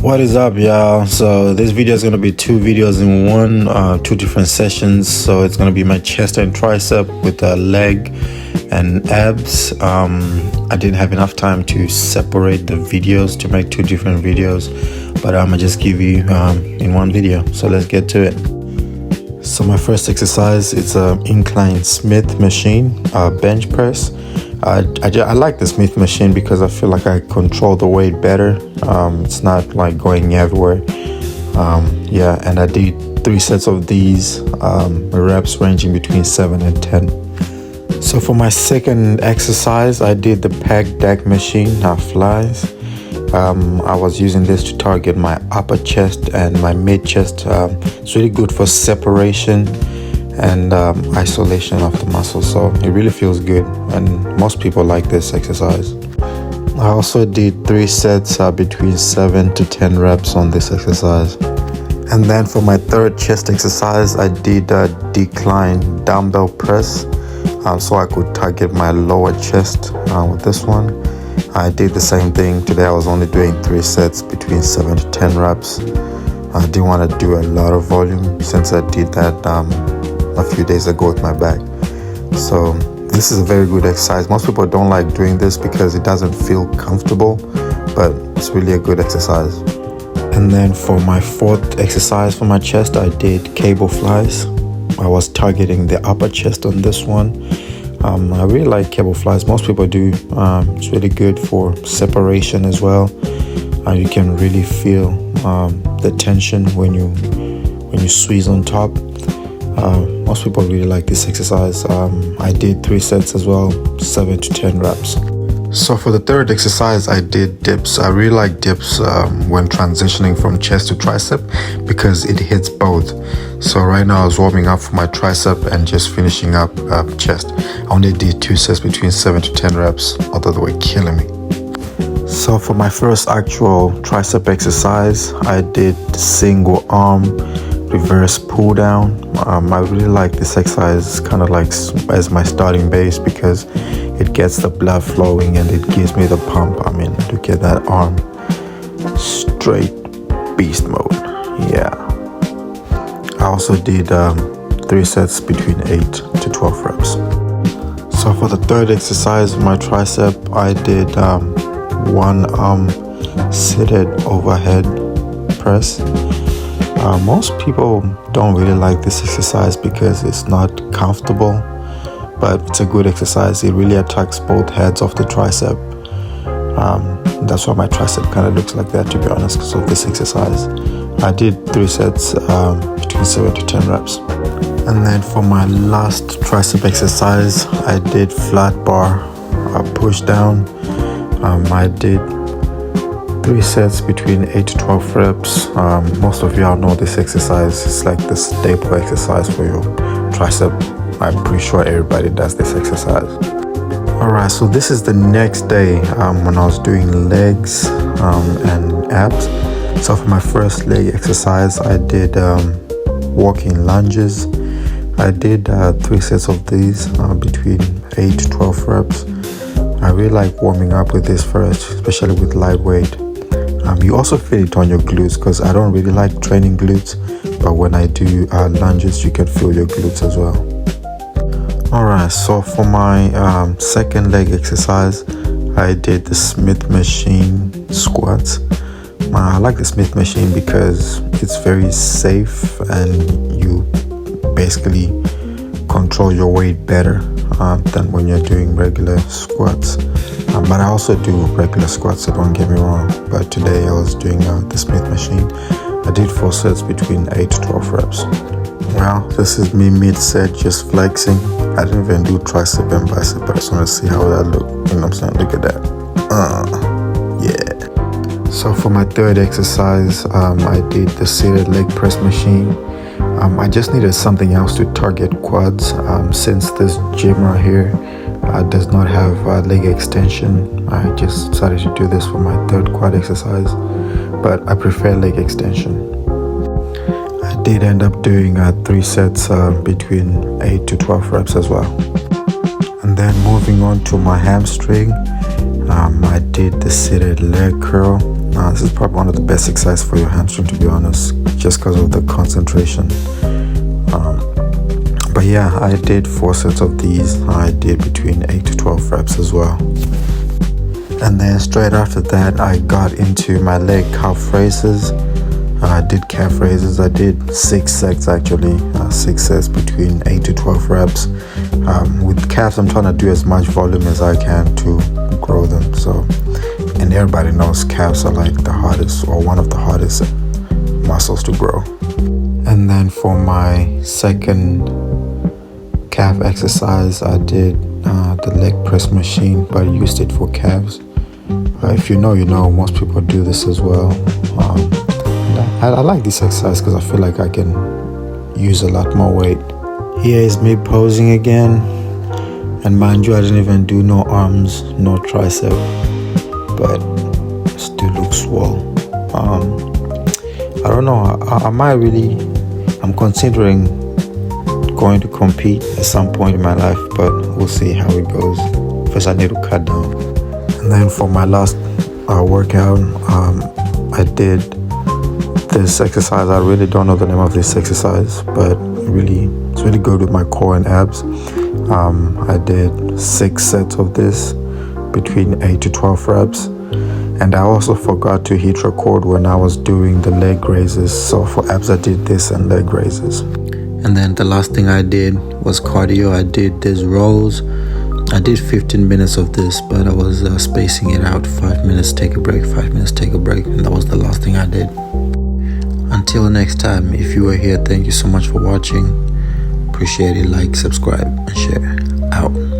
What is up, y'all? So this video is going to be two videos in one, two different sessions. So it's going to be my chest and tricep with a leg and abs. I didn't have enough time to separate the videos to make two different videos, but I'm gonna just give you in one video. So let's get to it. So my first exercise, it's a incline Smith machine, bench press. I like the Smith machine because I feel like I control the weight better. It's not like going everywhere. Yeah, and I did 3 sets of these, reps ranging between 7 and 10. So for my second exercise, I did the pec deck machine, flies. I was using this to target my upper chest and my mid chest. It's really good for separation and isolation of the muscle, so it really feels good, and most people like this exercise. I also did 3 sets between 7 to 10 reps on this exercise. And then for my third chest exercise, I did a decline dumbbell press, so I could target my lower chest with this one. I did the same thing today. I was only doing 3 sets between 7 to 10 reps. I didn't want to do a lot of volume since I did that a few days ago with my back. So this is a very good exercise. Most people don't like doing this because it doesn't feel comfortable, but it's really a good exercise. And then for my fourth exercise for my chest, I did cable flies. I was targeting the upper chest on this one. I really like cable flies. Most people do. It's really good for separation as well. You can really feel the tension when you squeeze on top. Most people really like this exercise. I did 3 sets as well, 7 to 10 reps. So for the third exercise, I did dips. I really like dips when transitioning from chest to tricep because it hits both. So right now I was warming up for my tricep and just finishing up chest. I only did 2 sets between 7 to 10 reps, although they were killing me. So for my first actual tricep exercise, I did single arm reverse pull down. I really like this exercise, kind of like as my starting base because it gets the blood flowing and it gives me the pump. I mean, look at that arm, straight beast mode. Yeah. I also did 3 sets between 8 to 12 reps. So for the third exercise, my tricep, I did 1 arm seated overhead press. Most people don't really like this exercise because it's not comfortable, but it's a good exercise. It really attacks both heads of the tricep. That's why my tricep kind of looks like that, to be honest, because of this exercise. I did 3 sets between 7 to 10 reps. And then for my last tricep exercise, I did flat bar push down. I did 3 sets between 8 to 12 reps. Most of y'all know this exercise. It's like the staple exercise for your tricep. I'm pretty sure everybody does this exercise. Alright, so this is the next day when I was doing legs and abs. So for my first leg exercise, I did walking lunges. I did 3 sets of these between 8 to 12 reps. I really like warming up with this first, especially with lightweight. You also feel it on your glutes because I don't really like training glutes, but when I do lunges, you can feel your glutes as well. Alright, so for my second leg exercise, I did the Smith machine squats. I like the Smith machine because it's very safe and you basically control your weight better than when you're doing regular squats. But I also do regular squats, so don't get me wrong. But today I was doing the Smith machine. I did 4 sets between 8 to 12 reps. Well, this is me mid-set just flexing. I didn't even do tricep and bicep, but I just want to see how that look. You know what I'm saying? Look at that. Yeah. So for my third exercise, I did the seated leg press machine. I just needed something else to target quads since this gym right here does not have leg extension. I just decided to do this for my third quad exercise, but I prefer leg extension. I did end up doing 3 sets between 8 to 12 reps as well. And then moving on to my hamstring, I did the seated leg curl. This is probably one of the best exercises for your hamstring, to be honest, just because of the concentration. But yeah, I did 4 sets of these. I did between 8 to 12 reps as well. And then straight after that, I got into my leg calf raises. I did calf raises. I did 6 sets actually, 6 sets between 8 to 12 reps. With calves, I'm trying to do as much volume as I can to grow them. So, and everybody knows calves are like the hardest, or one of the hardest muscles to grow. And then for my second calf exercise, I did the leg press machine, but I used it for calves. If you know, you know. Most people do this as well. I like this exercise because I feel like I can use a lot more weight. Here is me posing again, and mind you, I didn't even do no arms, no tricep, but it still looks swole. I don't know. I'm considering going to compete at some point in my life, but we'll see how it goes. First, I need to cut down. And then for my last workout, I did this exercise. I really don't know the name of this exercise, but it's really good with my core and abs. I did 6 sets of this between 8 to 12 reps. And I also forgot to hit record when I was doing the leg raises. So for abs, I did this and leg raises. And then the last thing I did was cardio. I did these rows. I did 15 minutes of this, but I was spacing it out. 5 minutes, take a break, 5 minutes, take a break. And that was the last thing I did. Until next time, if you are here, thank you so much for watching. Appreciate it. Like, subscribe, and share. Out.